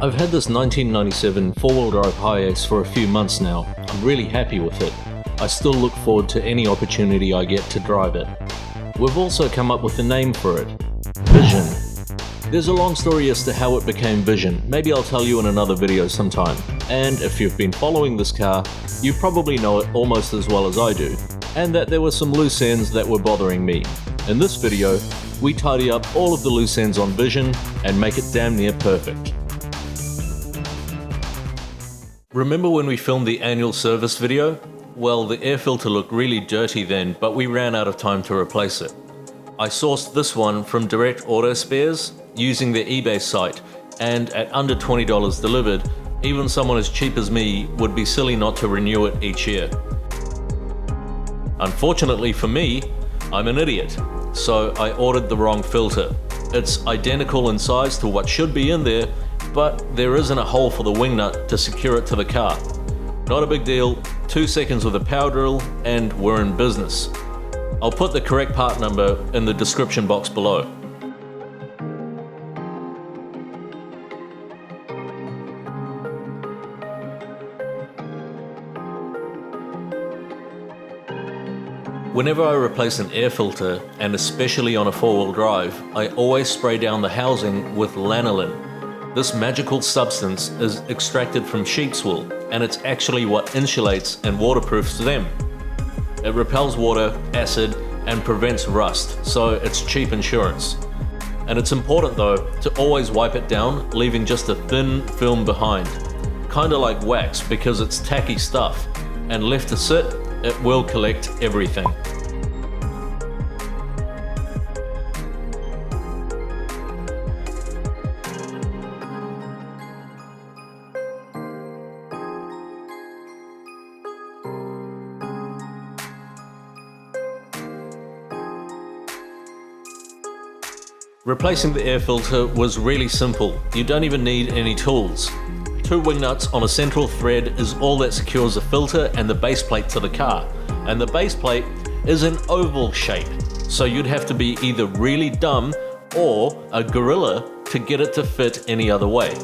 I've had this 1997 4-wheel drive HiAce for a few months now. I'm really happy with it. I still look forward to any opportunity I get to drive it. We've also come up with a name for it, Vision. There's a long story as to how it became Vision. Maybe I'll tell you in another video sometime. And if you've been following this car, you probably know it almost as well as I do, and that there were some loose ends that were bothering me. In this video, we tidy up all of the loose ends on Vision and make it damn near perfect. Remember when we filmed the annual service video? Well, the air filter looked really dirty then, but we ran out of time to replace it. I sourced this one from Direct Auto Spares using their eBay site, and at under $20 delivered, even someone as cheap as me would be silly not to renew it each year. Unfortunately for me, I'm an idiot, so I ordered the wrong filter. It's identical in size to what should be in there, but there isn't a hole for the wing nut to secure it to the car. Not a big deal, 2 seconds with a power drill and we're in business. I'll put the correct part number in the description box below. Whenever I replace an air filter, and especially on a 4-wheel drive, I always spray down the housing with lanolin. This magical substance is extracted from sheep's wool, and it's actually what insulates and waterproofs them. It repels water, acid, and prevents rust, so it's cheap insurance. And it's important though to always wipe it down, leaving just a thin film behind. Kinda like wax, because it's tacky stuff, and left to sit, it will collect everything. Replacing the air filter was really simple. You don't even need any tools. 2 wing nuts on a central thread is all that secures the filter and the base plate to the car. And the base plate is an oval shape, so you'd have to be either really dumb or a gorilla to get it to fit any other way.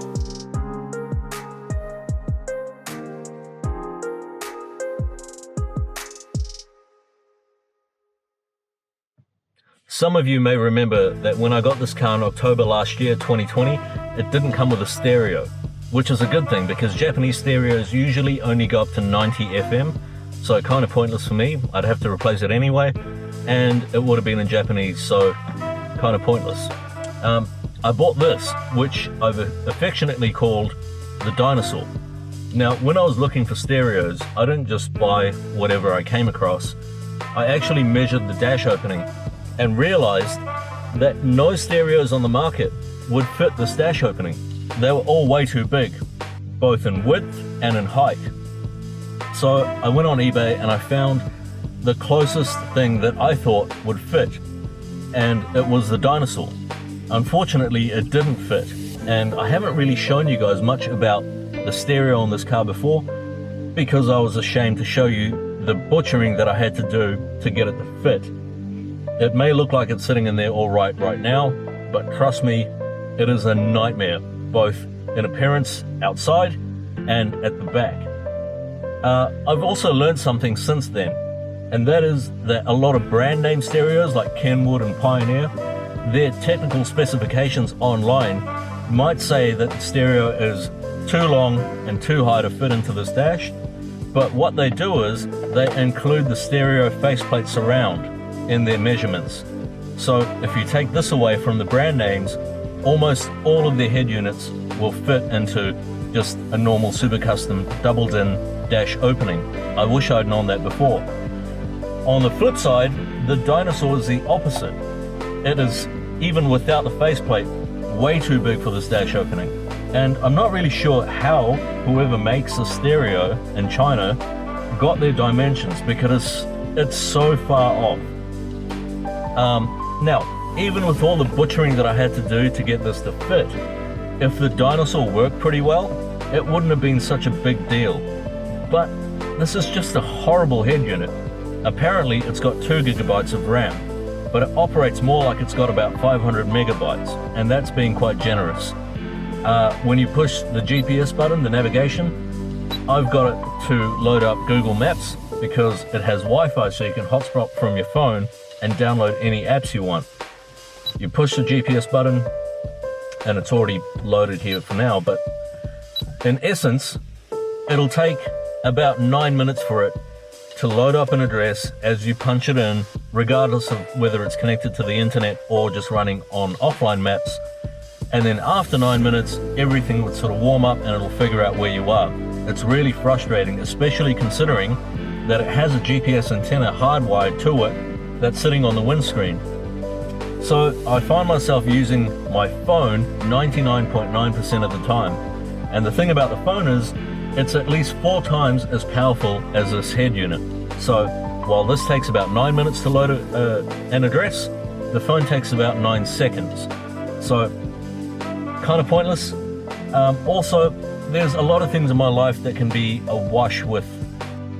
Some of you may remember that when I got this car in October last year, 2020, it didn't come with a stereo, which is a good thing because Japanese stereos usually only go up to 90 FM, so kind of pointless for me. I'd have to replace it anyway, and it would have been in Japanese, so kind of pointless. I bought this, which I've affectionately called the dinosaur. Now, when I was looking for stereos, I didn't just buy whatever I came across. I actually measured the dash opening and realized that no stereos on the market would fit this dash opening. They were all way too big, both in width and in height. So I went on eBay and I found the closest thing that I thought would fit, and it was the dinosaur. Unfortunately, it didn't fit, and I haven't really shown you guys much about the stereo on this car before because I was ashamed to show you the butchering that I had to do to get it to fit. It may look like it's sitting in there all right now, but trust me, it is a nightmare, both in appearance outside and at the back. I've also learned something since then, and that is that a lot of brand name stereos like Kenwood and Pioneer, their technical specifications online might say that the stereo is too long and too high to fit into this dash, but what they do is they include the stereo faceplate surround in their measurements. So if you take this away from the brand names, almost all of their head units will fit into just a normal super custom double din dash opening. I wish I'd known that before. On the flip side, the dinosaur is the opposite. It is, even without the faceplate, way too big for this dash opening. And I'm not really sure how whoever makes a stereo in China got their dimensions, because it's so far off. Now, even with all the butchering that I had to do to get this to fit, if the dinosaur worked pretty well, it wouldn't have been such a big deal. But this is just a horrible head unit. Apparently it's got 2 gigabytes of RAM, but it operates more like it's got about 500 megabytes, and that's being quite generous. When you push the GPS button, the navigation, I've got it to load up Google Maps because it has Wi-Fi, so you can hotspot from your phone and download any apps you want. You push the GPS button and it's already loaded here for now, but in essence, it'll take about 9 minutes for it to load up an address as you punch it in, regardless of whether it's connected to the internet or just running on offline maps. And then after 9 minutes, everything would sort of warm up and it'll figure out where you are. It's really frustrating, especially considering that it has a GPS antenna hardwired to it that's sitting on the windscreen. So I find myself using my phone 99.9% of the time. And the thing about the phone is, it's at least 4 times as powerful as this head unit. So while this takes about 9 minutes to load an address, the phone takes about 9 seconds. So kind of pointless. Also, there's a lot of things in my life that can be awash with,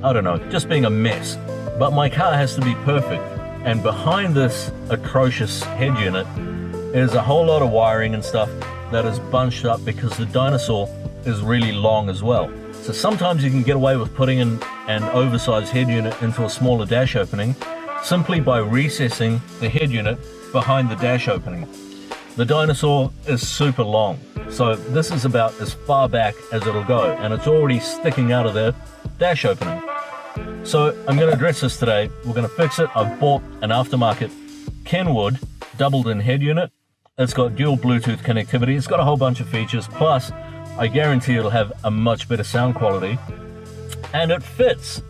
I don't know, just being a mess. But my car has to be perfect. And behind this atrocious head unit is a whole lot of wiring and stuff that is bunched up because the dinosaur is really long as well. So sometimes you can get away with putting in an oversized head unit into a smaller dash opening simply by recessing the head unit behind the dash opening. The dinosaur is super long, so this is about as far back as it'll go, and it's already sticking out of the dash opening. So I'm going to address this today. We're going to fix it. I've bought an aftermarket Kenwood doubled in head unit. It's got dual Bluetooth connectivity. It's got a whole bunch of features. Plus, I guarantee it'll have a much better sound quality. And it fits.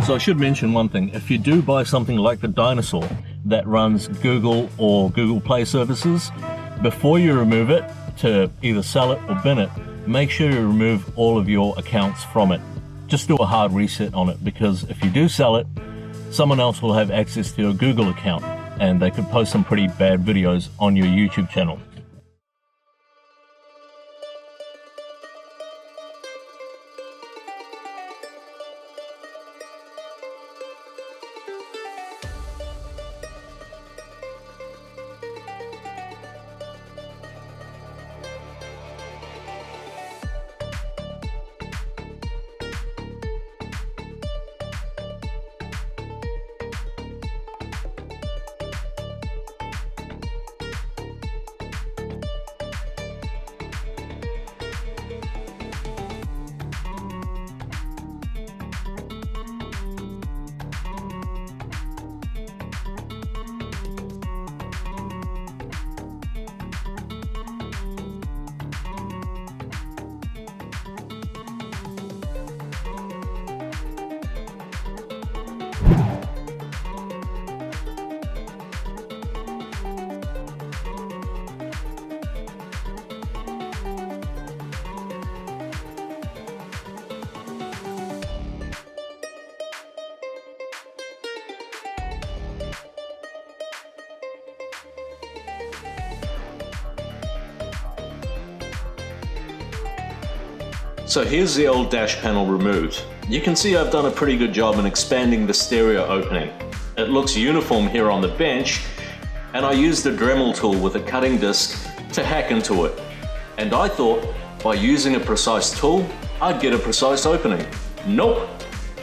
So I should mention one thing. If you do buy something like the dinosaur that runs Google or Google Play services, before you remove it to either sell it or bin it, make sure you remove all of your accounts from it. Just do a hard reset on it, because if you do sell it, someone else will have access to your Google account and they could post some pretty bad videos on your YouTube channel. So here's the old dash panel removed. You can see I've done a pretty good job in expanding the stereo opening. It looks uniform here on the bench, and I used the Dremel tool with a cutting disc to hack into it. And I thought by using a precise tool, I'd get a precise opening. Nope!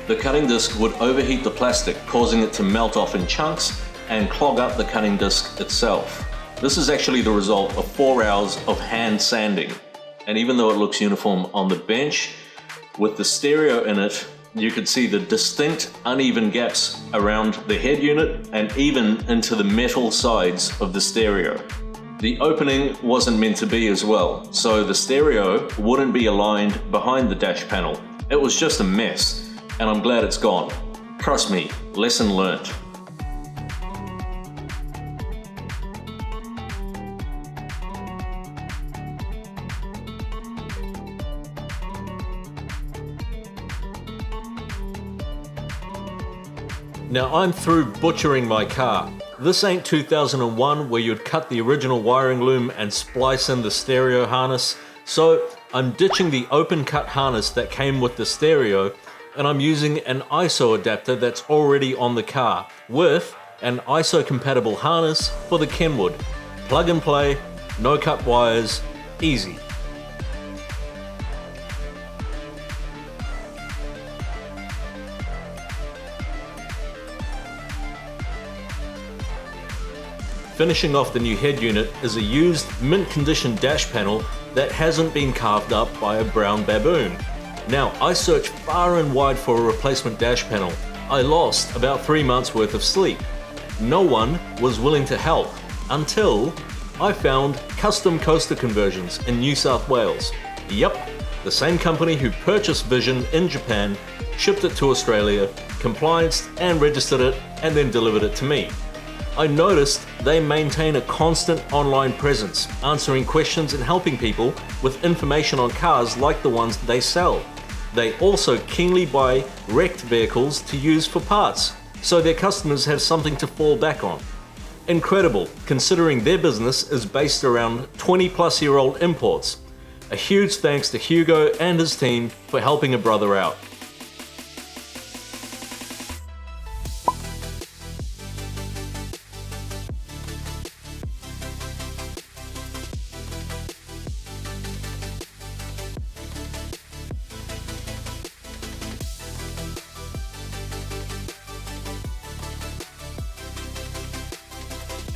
The cutting disc would overheat the plastic, causing it to melt off in chunks and clog up the cutting disc itself. This is actually the result of 4 hours of hand sanding. And even though it looks uniform on the bench, with the stereo in it, you could see the distinct uneven gaps around the head unit and even into the metal sides of the stereo. The opening wasn't meant to be as well, so the stereo wouldn't be aligned behind the dash panel. It was just a mess, and I'm glad it's gone. Trust me, lesson learned. Now I'm through butchering my car. This ain't 2001 where you'd cut the original wiring loom and splice in the stereo harness, so I'm ditching the open cut harness that came with the stereo, and I'm using an ISO adapter that's already on the car with an ISO compatible harness for the Kenwood. Plug and play, no cut wires, easy. Finishing off the new head unit is a used, mint-condition dash panel that hasn't been carved up by a brown baboon. Now, I searched far and wide for a replacement dash panel. I lost about 3 months worth of sleep. No one was willing to help until I found Custom Coaster Conversions in New South Wales. Yep, the same company who purchased Vision in Japan, shipped it to Australia, complianced and registered it, and then delivered it to me. I noticed they maintain a constant online presence, answering questions and helping people with information on cars like the ones they sell. They also keenly buy wrecked vehicles to use for parts, so their customers have something to fall back on. Incredible, considering their business is based around 20-plus-year-old imports. A huge thanks to Hugo and his team for helping a brother out.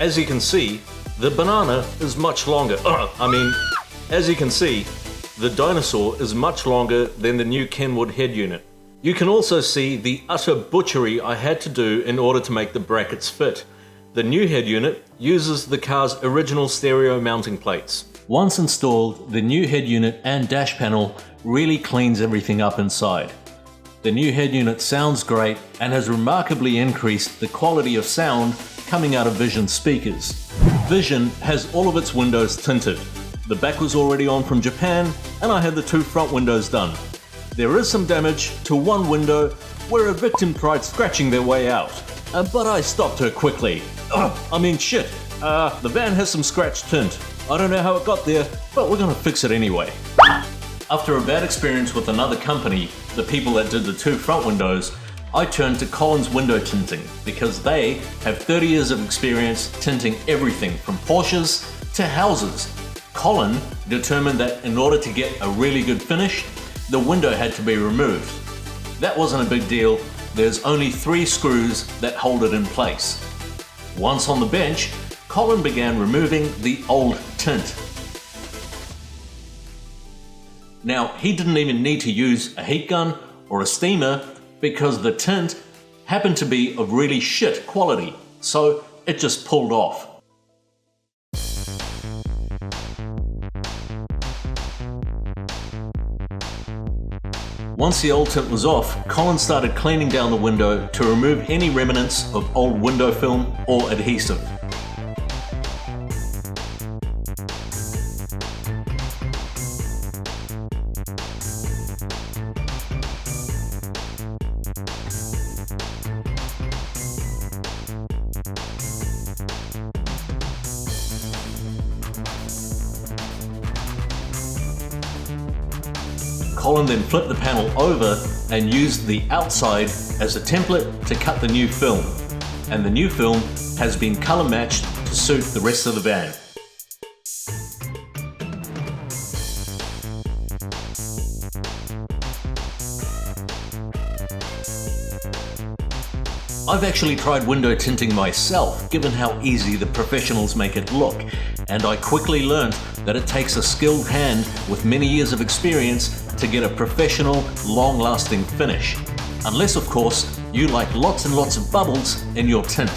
As you can see, the banana is much longer. As you can see, the dinosaur is much longer than the new Kenwood head unit. You can also see the utter butchery I had to do in order to make the brackets fit. The new head unit uses the car's original stereo mounting plates. Once installed, the new head unit and dash panel really cleans everything up inside. The new head unit sounds great and has remarkably increased the quality of sound coming out of Vision speakers. Vision has all of its windows tinted. The back was already on from Japan, and I had the 2 front windows done. There is some damage to one window where a victim tried scratching their way out, but I stopped her quickly. The van has some scratch tint. I don't know how it got there, but we're gonna fix it anyway. After a bad experience with another company, the people that did the 2 front windows, I turned to Colin's Window Tinting because they have 30 years of experience tinting everything from Porsches to houses. Colin determined that in order to get a really good finish, the window had to be removed. That wasn't a big deal. There's only 3 screws that hold it in place. Once on the bench, Colin began removing the old tint. Now, he didn't even need to use a heat gun or a steamer because the tint happened to be of really shit quality, so it just pulled off. Once the old tint was off, Colin started cleaning down the window to remove any remnants of old window film or adhesive. Colin then flipped the panel over and used the outside as a template to cut the new film. And the new film has been color matched to suit the rest of the van. I've actually tried window tinting myself, given how easy the professionals make it look, and I quickly learned that it takes a skilled hand with many years of experience to get a professional, long-lasting finish. Unless, of course, you like lots and lots of bubbles in your tint.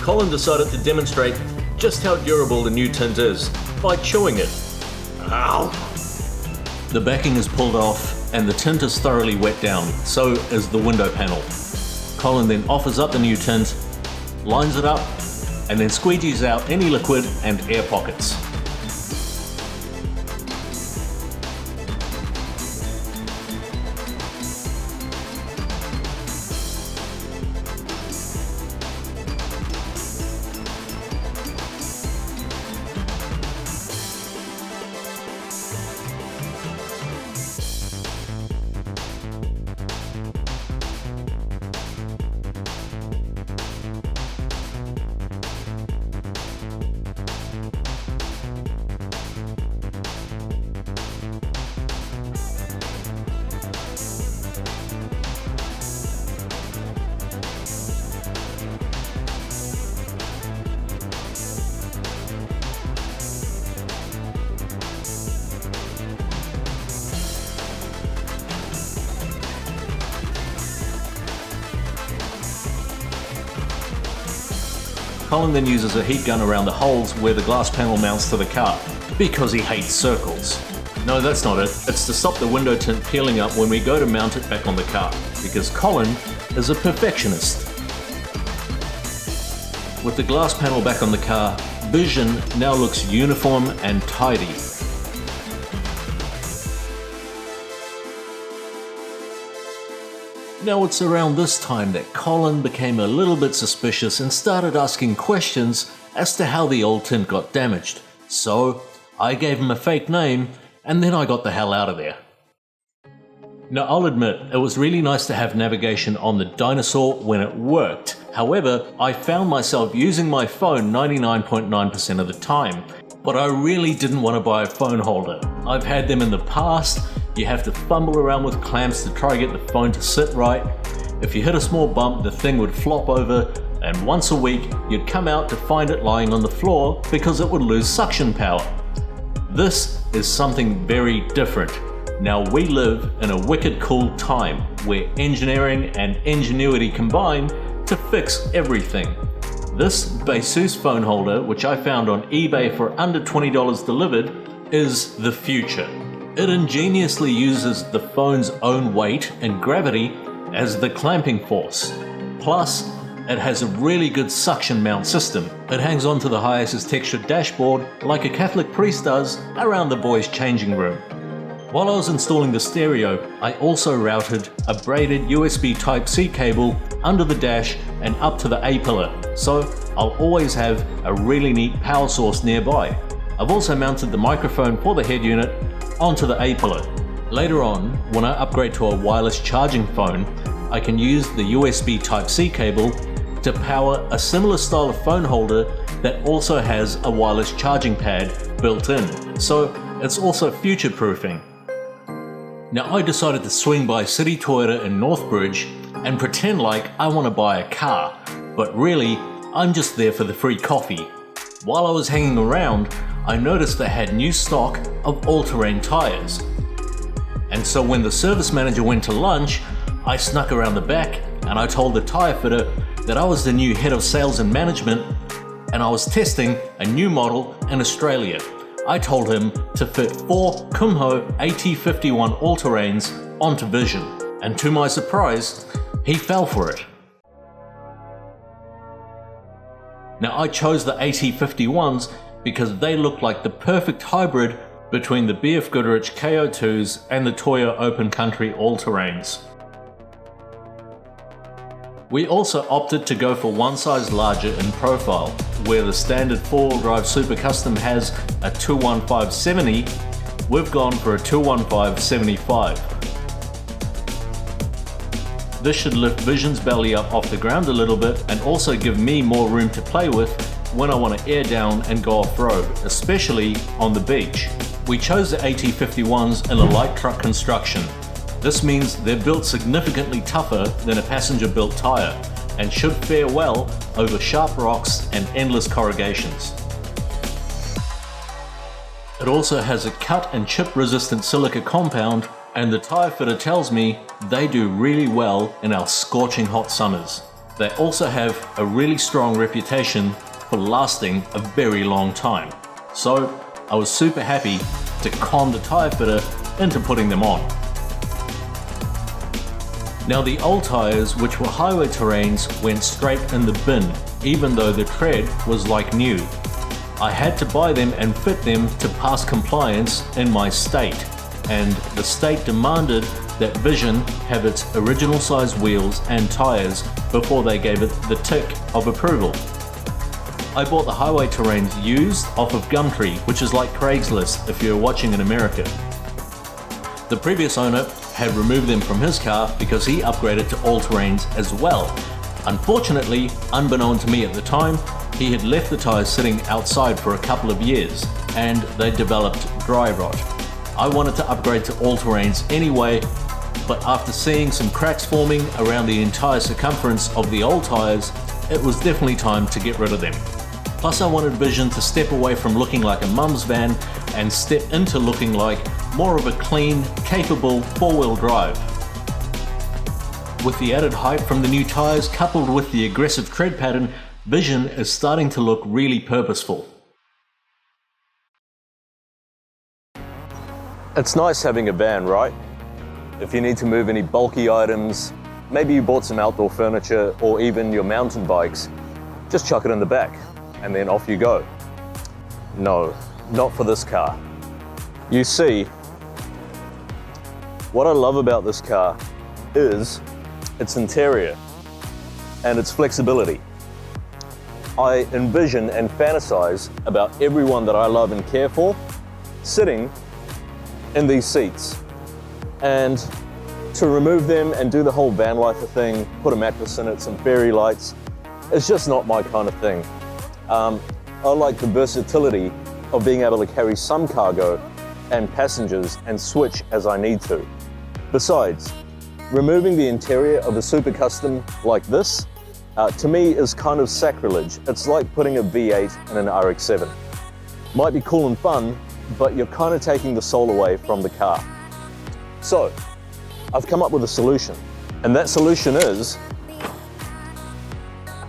Colin decided to demonstrate just how durable the new tint is by chewing it. Ow! The backing is pulled off and the tint is thoroughly wet down, so is the window panel. Colin then offers up the new tint, lines it up, and then squeegees out any liquid and air pockets. Colin then uses a heat gun around the holes where the glass panel mounts to the car, because he hates circles. No, that's not it. It's to stop the window tint peeling up when we go to mount it back on the car, because Colin is a perfectionist. With the glass panel back on the car, vision now looks uniform and tidy. Now it's around this time that Colin became a little bit suspicious and started asking questions as to how the old tint got damaged. So I gave him a fake name and then I got the hell out of there. Now I'll admit, it was really nice to have navigation on the dinosaur when it worked. However, I found myself using my phone 99.9% of the time. But I really didn't want to buy a phone holder. I've had them in the past. You have to fumble around with clamps to try to get the phone to sit right. If you hit a small bump, the thing would flop over, and once a week you'd come out to find it lying on the floor because it would lose suction power. This is something very different. Now we live in a wicked cool time where engineering and ingenuity combine to fix everything. This Baseus phone holder, which I found on eBay for under $20 delivered, is the future. It ingeniously uses the phone's own weight and gravity as the clamping force. Plus, it has a really good suction mount system. It hangs onto the HiAce's textured dashboard like a Catholic priest does around the boys' changing room. While I was installing the stereo, I also routed a braided USB Type-C cable under the dash and up to the A-pillar, so I'll always have a really neat power source nearby. I've also mounted the microphone for the head unit onto the A-pillar. Later on, when I upgrade to a wireless charging phone, I can use the USB Type-C cable to power a similar style of phone holder that also has a wireless charging pad built in, so it's also future-proofing. Now I decided to swing by City Toyota in Northbridge and pretend like I want to buy a car, but really I'm just there for the free coffee. While I was hanging around, I noticed they had new stock of all-terrain tires. And so when the service manager went to lunch, I snuck around the back and I told the tire fitter that I was the new head of sales and management and I was testing a new model in Australia. I told him to fit 4 Kumho AT51 all-terrains onto Vision, and to my surprise, he fell for it. Now I chose the AT51s because they look like the perfect hybrid between the BF Goodrich KO2s and the Toyo Open Country all-terrains. We also opted to go for one size larger in profile, where the standard 4-wheel drive Super Custom has a 215/70, we've gone for a 215/75. This should lift Vision's belly up off the ground a little bit and also give me more room to play with when I want to air down and go off-road, especially on the beach. We chose the AT51s in a light truck construction. This means they're built significantly tougher than a passenger-built tire and should fare well over sharp rocks and endless corrugations. It also has a cut and chip resistant silica compound, and the tire fitter tells me they do really well in our scorching hot summers. They also have a really strong reputation for lasting a very long time. So I was super happy to con the tire fitter into putting them on. Now the old tires, which were highway terrains, went straight in the bin, even though the tread was like new. I had to buy them and fit them to pass compliance in my state, and the state demanded that Vision have its original size wheels and tires before they gave it the tick of approval. I bought the highway terrains used off of Gumtree, which is like Craigslist if you're watching in America. The previous owner had removed them from his car because he upgraded to all-terrains as well. Unfortunately, unbeknown to me at the time, he had left the tires sitting outside for a couple of years and they developed dry rot. I wanted to upgrade to all-terrains anyway, but after seeing some cracks forming around the entire circumference of the old tires, it was definitely time to get rid of them. Plus I wanted Vision to step away from looking like a mum's van and step into looking like more of a clean, capable 4-wheel drive. With the added height from the new tires coupled with the aggressive tread pattern, Vision is starting to look really purposeful. It's nice having a van, right? If you need to move any bulky items, maybe you bought some outdoor furniture or even your mountain bikes, just chuck it in the back and then off you go. No, not for this car. You see, what I love about this car is its interior and its flexibility. I envision and fantasize about everyone that I love and care for sitting in these seats, and to remove them and do the whole van lifer thing, put a mattress in it, some fairy lights, it's just not my kind of thing. I like the versatility of being able to carry some cargo and passengers and switch as I need to. Besides, removing the interior of a super custom like this, to me is kind of sacrilege. It's like putting a V8 in an RX-7. Might be cool and fun, but you're kind of taking the soul away from the car. So, I've come up with a solution. And that solution is,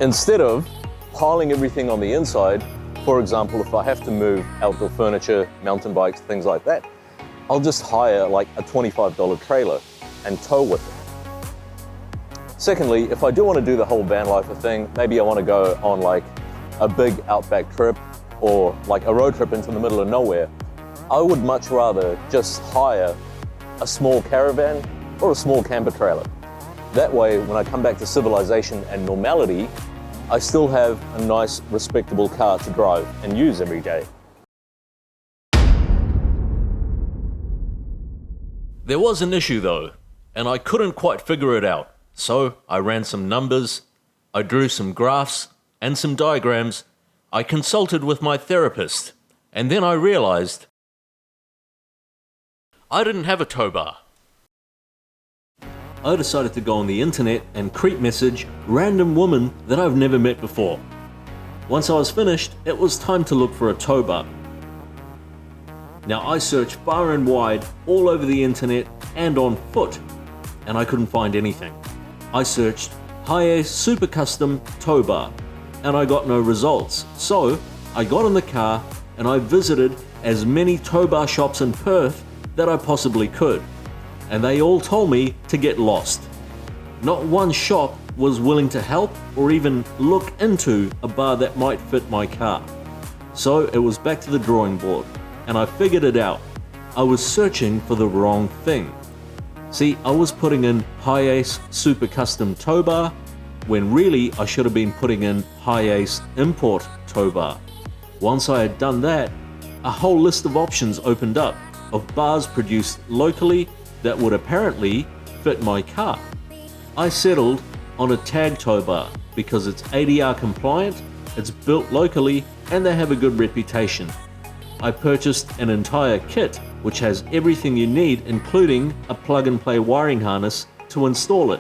instead of piling everything on the inside, for example, if I have to move outdoor furniture, mountain bikes, things like that, I'll just hire like a $25 trailer and tow with it. Secondly, if I do want to do the whole van lifer thing, maybe I want to go on like a big outback trip or like a road trip into the middle of nowhere, I would much rather just hire a small caravan or a small camper trailer. That way, when I come back to civilization and normality, I still have a nice, respectable car to drive and use every day. There was an issue though, and I couldn't quite figure it out. So I ran some numbers, I drew some graphs and some diagrams, I consulted with my therapist, and then I realized I didn't have a tow bar. I decided to go on the internet and creep message random women that I've never met before. Once I was finished, it was time to look for a tow bar. Now I searched far and wide all over the internet and on foot, and I couldn't find anything. I searched HiAce Super Custom Tow Bar, and I got no results. So I got in the car and I visited as many tow bar shops in Perth that I possibly could, and they all told me to get lost. Not one shop was willing to help or even look into a bar that might fit my car. So it was back to the drawing board, and I figured it out. I was searching for the wrong thing. See, I was putting in HiAce Super Custom Tow Bar, when really I should have been putting in HiAce Import Tow Bar. Once I had done that, a whole list of options opened up of bars produced locally that would apparently fit my car. I settled on a tag tow bar because it's ADR compliant, it's built locally, and they have a good reputation. I purchased an entire kit which has everything you need, including a plug-and-play wiring harness to install it.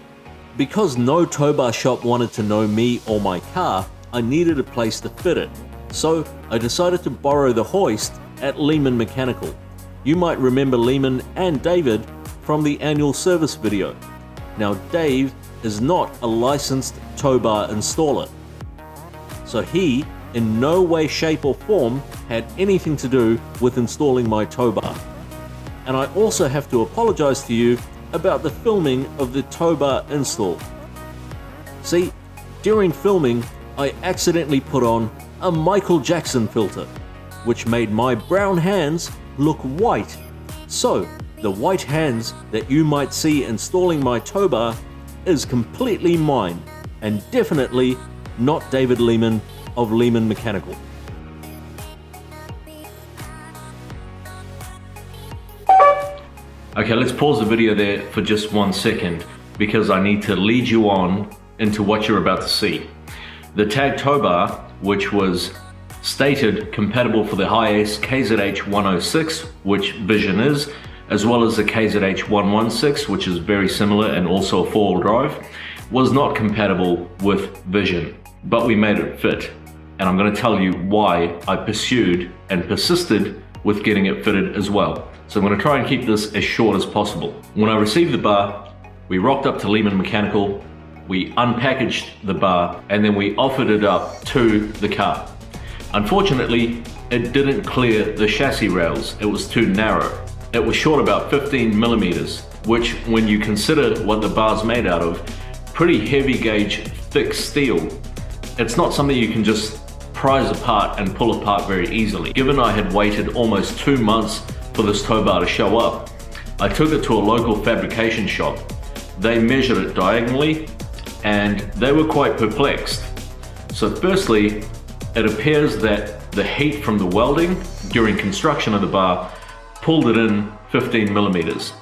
Because no tow bar shop wanted to know me or my car, I needed a place to fit it. So I decided to borrow the hoist at Lehman Mechanical. You might remember Lehman and David from the annual service video. Now Dave is not a licensed tow bar installer, so he in no way, shape or form had anything to do with installing my tow bar. And I also have to apologize to you about the filming of the tow bar install. See, during filming I accidentally put on a Michael Jackson filter, which made my brown hands look white. So the white hands that you might see installing my tow bar is completely mine, and definitely not David Lehman of Lehman Mechanical. Okay, let's pause the video there for just 1 second because I need to lead you on into what you're about to see. The tag tow bar, which was stated compatible for the HiAce KZH106, which Vision is, as well as the KZH116, which is very similar and also a four-wheel drive, was not compatible with Vision, but we made it fit. And I'm going to tell you why I pursued and persisted with getting it fitted as well. So I'm going to try and keep this as short as possible. When I received the bar, we rocked up to Lehman Mechanical, we unpackaged the bar, and then we offered it up to the car. Unfortunately, it didn't clear the chassis rails. It was too narrow. It was short about 15 millimeters, which, when you consider what the bar's made out of, pretty heavy gauge, thick steel, it's not something you can just prise apart and pull apart very easily. Given I had waited almost 2 months for this tow bar to show up, I took it to a local fabrication shop. They measured it diagonally, and they were quite perplexed. So firstly, it appears that the heat from the welding during construction of the bar pulled it in 15 millimeters,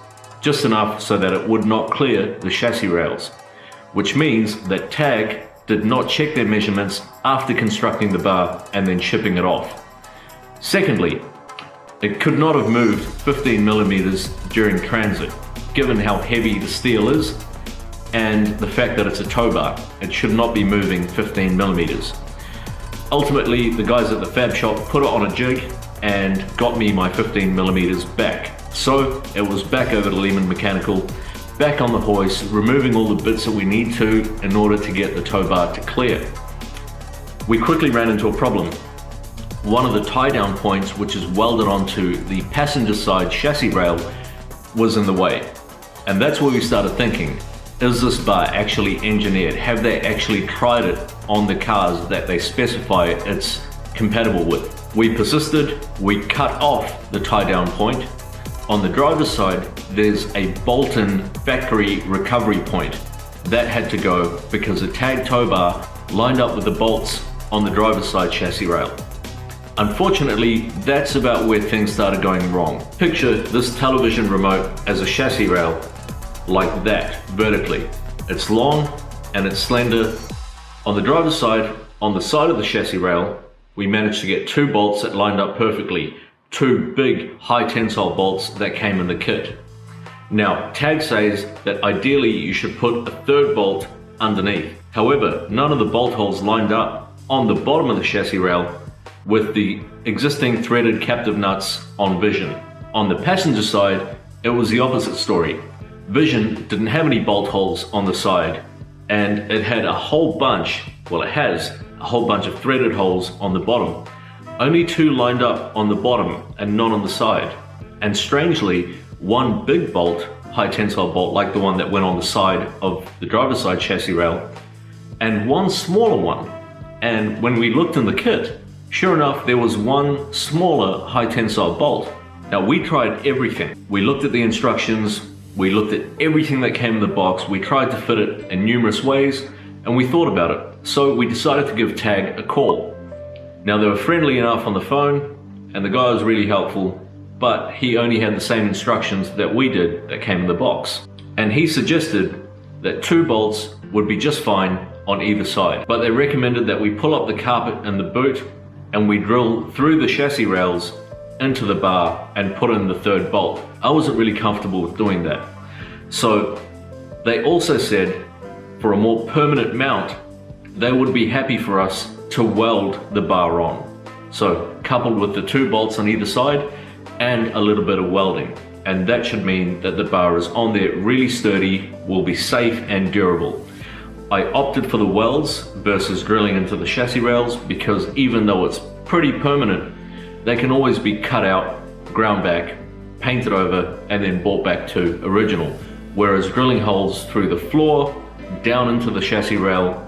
just enough so that it would not clear the chassis rails, which means that TAG did not check their measurements after constructing the bar and then shipping it off. Secondly, it could not have moved 15 millimeters during transit, given how heavy the steel is and the fact that it's a tow bar. It should not be moving 15 millimeters. Ultimately, the guys at the fab shop put it on a jig and got me my 15 millimeters back. So it was back over to Lehman Mechanical, back on the hoist, removing all the bits that we need to in order to get the tow bar to clear. We quickly ran into a problem. One of the tie down points, which is welded onto the passenger side chassis rail, was in the way. And that's where we started thinking, is this bar actually engineered? Have they actually tried it on the cars that they specify it's compatible with? We persisted, we cut off the tie down point. On the driver's side, there's a bolt-in factory recovery point. That had to go because the TAG tow bar lined up with the bolts on the driver's side chassis rail. Unfortunately, that's about where things started going wrong. Picture this television remote as a chassis rail, like that, vertically. It's long and it's slender. On the driver's side, on the side of the chassis rail, we managed to get 2 bolts that lined up perfectly. 2 big high tensile bolts that came in the kit. Now, TAG says that ideally you should put a 3rd bolt underneath. However, none of the bolt holes lined up on the bottom of the chassis rail with the existing threaded captive nuts on Vision. On the passenger side, it was the opposite story. Vision didn't have any bolt holes on the side, and it had a whole bunch, well, it has a whole bunch of threaded holes on the bottom. Only 2 lined up on the bottom and none on the side. And strangely, 1 big bolt, high tensile bolt like the one that went on the side of the driver's side chassis rail, and 1 smaller one. And when we looked in the kit, sure enough, there was 1 smaller high tensile bolt. Now, we tried everything. We looked at the instructions, we looked at everything that came in the box, we tried to fit it in numerous ways, and we thought about it. So we decided to give TAG a call. Now, they were friendly enough on the phone, and the guy was really helpful, but he only had the same instructions that we did that came in the box. And he suggested that 2 bolts would be just fine on either side. But they recommended that we pull up the carpet in the boot and we drill through the chassis rails into the bar and put in the 3rd bolt. I wasn't really comfortable with doing that. So they also said for a more permanent mount, they would be happy for us to weld the bar on. So coupled with the 2 bolts on either side and a little bit of welding. And that should mean that the bar is on there really sturdy, will be safe and durable. I opted for the welds versus drilling into the chassis rails because even though it's pretty permanent, they can always be cut out, ground back, painted over, and then brought back to original. Whereas drilling holes through the floor, down into the chassis rail,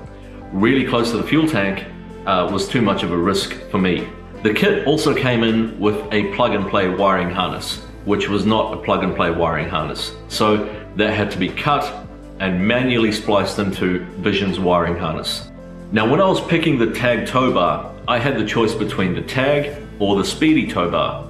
really close to the fuel tank, was too much of a risk for me. The kit also came in with a plug-and-play wiring harness, which was not a plug-and-play wiring harness. So that had to be cut and manually spliced into Vision's wiring harness. Now, when I was picking the TAG tow bar, I had the choice between the TAG or the Speedy tow bar.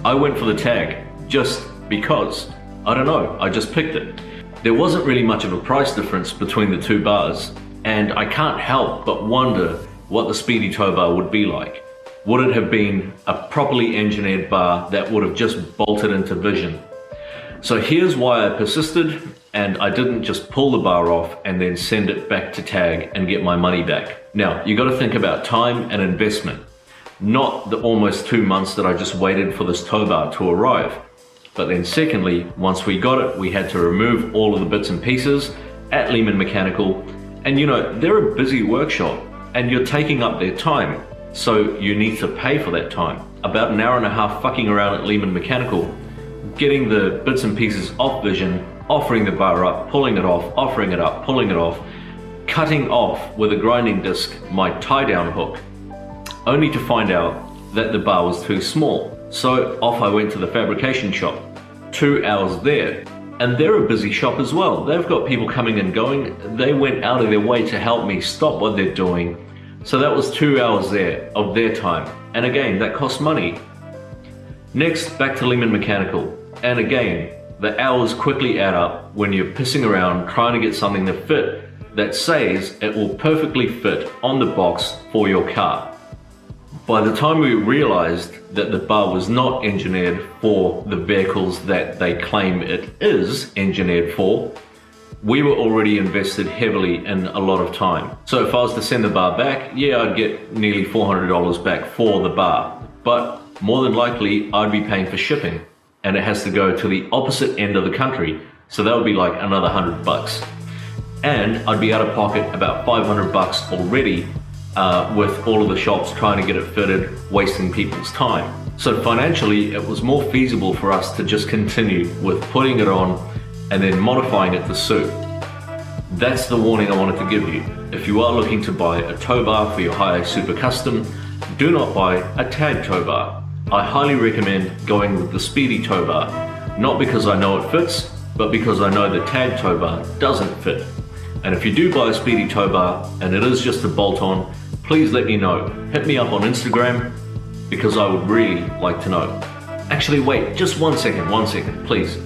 I went for the TAG just because. I don't know, I just picked it. There wasn't really much of a price difference between the 2 bars, and I can't help but wonder what the Speedy tow bar would be like. Would it have been a properly engineered bar that would have just bolted into Vision? So here's why I persisted, and I didn't just pull the bar off and then send it back to TAG and get my money back. Now, you got to think about time and investment, not the almost 2 months that I just waited for this tow bar to arrive. But then secondly, once we got it, we had to remove all of the bits and pieces at Lehman Mechanical And you know, they're a busy workshop and you're taking up their time, so you need to pay for that time. About an hour and a half fucking around at Lehman Mechanical, getting the bits and pieces off Vision, offering the bar up, pulling it off, offering it up, pulling it off, cutting off with a grinding disc my tie-down hook, only to find out that the bar was too small. So off I went to the fabrication shop. 2 hours there. And they're a busy shop as well. They've got people coming and going. They went out of their way to help me stop what they're doing. So that was 2 hours there of their time. And again, that costs money. Next, back to Lehman Mechanical. And again, the hours quickly add up when you're pissing around trying to get something to fit that says it will perfectly fit on the box for your car. By the time we realized that the bar was not engineered for the vehicles that they claim it is engineered for, we were already invested heavily in a lot of time. So if I was to send the bar back, yeah, I'd get nearly $400 back for the bar, but more than likely I'd be paying for shipping, and it has to go to the opposite end of the country, so that would be like another $100. And I'd be out of pocket about $500 already with all of the shops trying to get it fitted, wasting people's time. So financially, it was more feasible for us to just continue with putting it on and then modifying it to suit. That's the warning I wanted to give you. If you are looking to buy a tow bar for your HiAce Super Custom, do not buy a tag tow bar. I highly recommend going with the Speedy tow bar, not because I know it fits, but because I know the tag tow bar doesn't fit. And if you do buy a Speedy tow bar and it is just a bolt-on, please let me know. Hit me up on Instagram because I would really like to know. Actually, wait, just one second, please.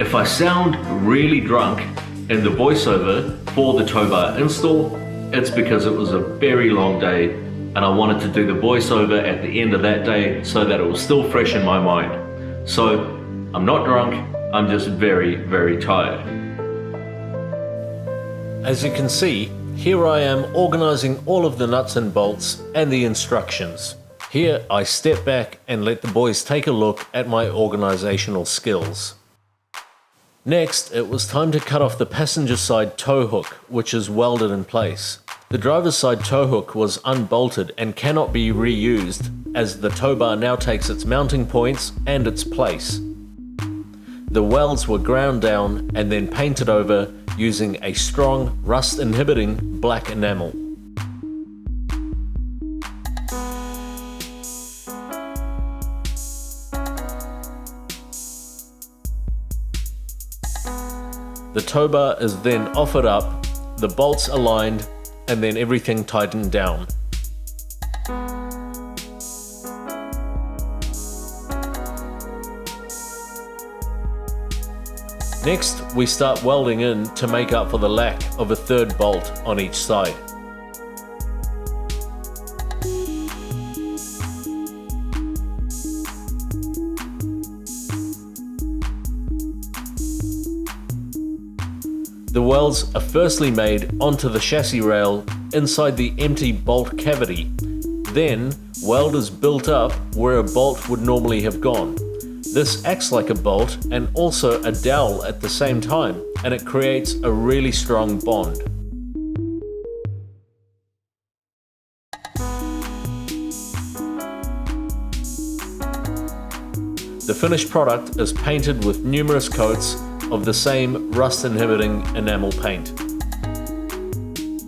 If I sound really drunk in the voiceover for the tow bar install, it's because it was a very long day and I wanted to do the voiceover at the end of that day so that it was still fresh in my mind. So, I'm not drunk, I'm just very, very tired. As you can see, here I am organizing all of the nuts and bolts and the instructions. Here I step back and let the boys take a look at my organizational skills. Next, it was time to cut off the passenger side tow hook, which is welded in place. The driver's side tow hook was unbolted and cannot be reused, as the tow bar now takes its mounting points and its place. The welds were ground down and then painted over using a strong, rust-inhibiting black enamel. The tow bar is then offered up, the bolts aligned, and then everything tightened down. Next, we start welding in to make up for the lack of a third bolt on each side. The welds are firstly made onto the chassis rail inside the empty bolt cavity. Then, weld is built up where a bolt would normally have gone. This acts like a bolt and also a dowel at the same time, and it creates a really strong bond. The finished product is painted with numerous coats of the same rust-inhibiting enamel paint.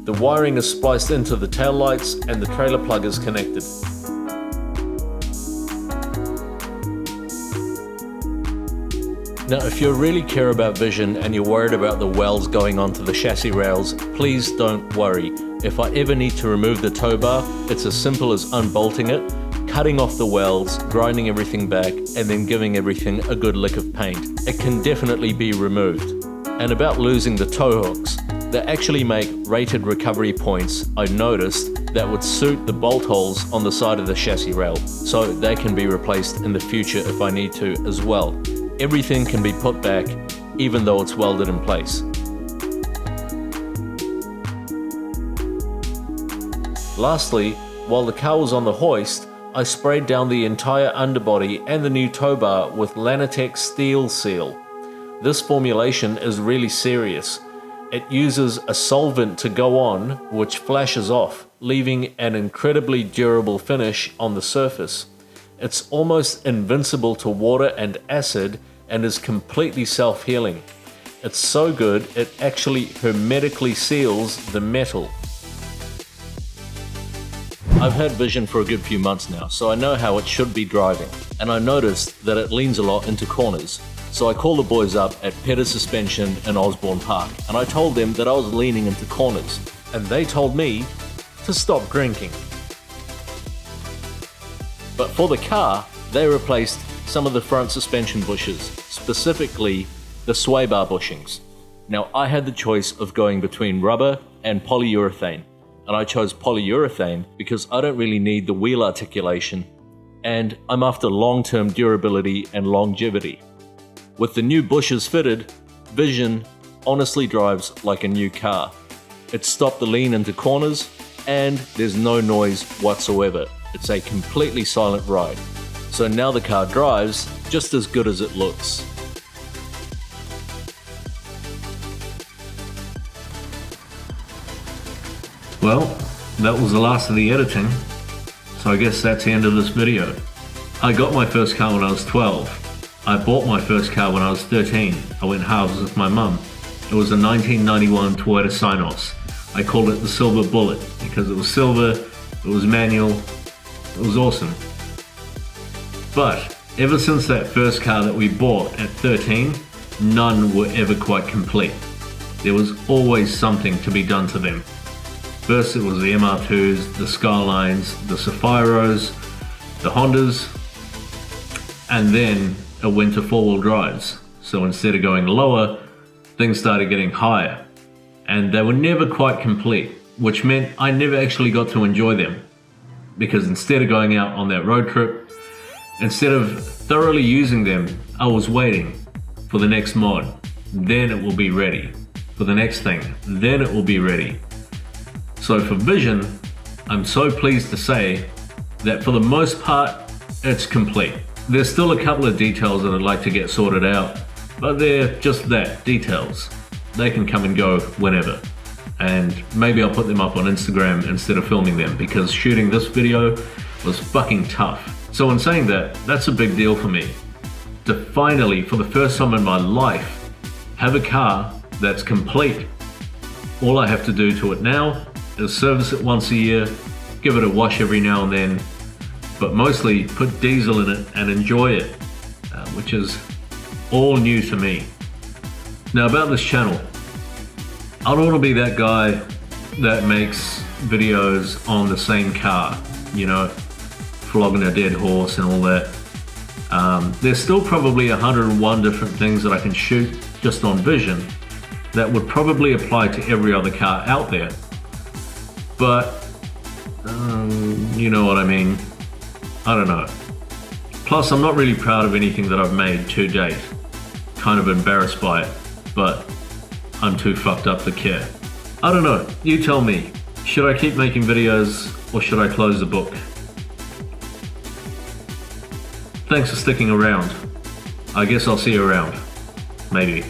The wiring is spliced into the taillights and the trailer plug is connected. Now, if you really care about vision and you're worried about the welds going onto the chassis rails, please don't worry. If I ever need to remove the tow bar, it's as simple as unbolting it, cutting off the welds, grinding everything back, and then giving everything a good lick of paint. It can definitely be removed. And about losing the tow hooks, they actually make rated recovery points, I noticed, that would suit the bolt holes on the side of the chassis rail, so they can be replaced in the future if I need to as well. Everything can be put back, even though it's welded in place. Lastly, while the car was on the hoist, I sprayed down the entire underbody and the new tow bar with Lanatec Steel Seal. This formulation is really serious. It uses a solvent to go on, which flashes off, leaving an incredibly durable finish on the surface. It's almost invincible to water and acid and is completely self-healing. It's so good it actually hermetically seals the metal. I've had Vision for a good few months now, so I know how it should be driving, and I noticed that it leans a lot into corners. So I called the boys up at Pedders Suspension in Osborne Park, and I told them that I was leaning into corners, and they told me to stop drinking. But for the car, they replaced some of the front suspension bushes, specifically the sway bar bushings. Now I had the choice of going between rubber and polyurethane, and I chose polyurethane because I don't really need the wheel articulation, and I'm after long-term durability and longevity. With the new bushes fitted, Vision honestly drives like a new car. It stopped the lean into corners, and there's no noise whatsoever. It's a completely silent ride. So now the car drives just as good as it looks. Well, that was the last of the editing, so I guess that's the end of this video. I got my first car when I was 12. I bought my first car when I was 13. I went halves with my mum. It was a 1991 Toyota Synos. I called it the Silver Bullet because it was silver, it was manual, it was awesome. But ever since that first car that we bought at 13, none were ever quite complete. There was always something to be done to them. First it was the MR2s, the Skylines, the Saphiros, the Hondas, and then it went to four-wheel drives. So instead of going lower, things started getting higher. And they were never quite complete, which meant I never actually got to enjoy them. Because instead of going out on that road trip, instead of thoroughly using them, I was waiting for the next mod. Then it will be ready. For the next thing, then it will be ready. So for Vision, I'm so pleased to say that for the most part, it's complete. There's still a couple of details that I'd like to get sorted out, but they're just that, details. They can come and go whenever. And maybe I'll put them up on Instagram instead of filming them, because shooting this video was fucking tough. So in saying that, that's a big deal for me. To finally, for the first time in my life, have a car that's complete. All I have to do to it now is service it once a year, give it a wash every now and then, but mostly put diesel in it and enjoy it, which is all new to me. Now about this channel, I don't want to be that guy that makes videos on the same car, you know, flogging a dead horse and all that. There's still probably 101 different things that I can shoot just on Vision that would probably apply to every other car out there. But, you know what I mean. I don't know. Plus, I'm not really proud of anything that I've made to date. Kind of embarrassed by it, but I'm too fucked up to care. I don't know, you tell me. Should I keep making videos or should I close the book? Thanks for sticking around. I guess I'll see you around. Maybe.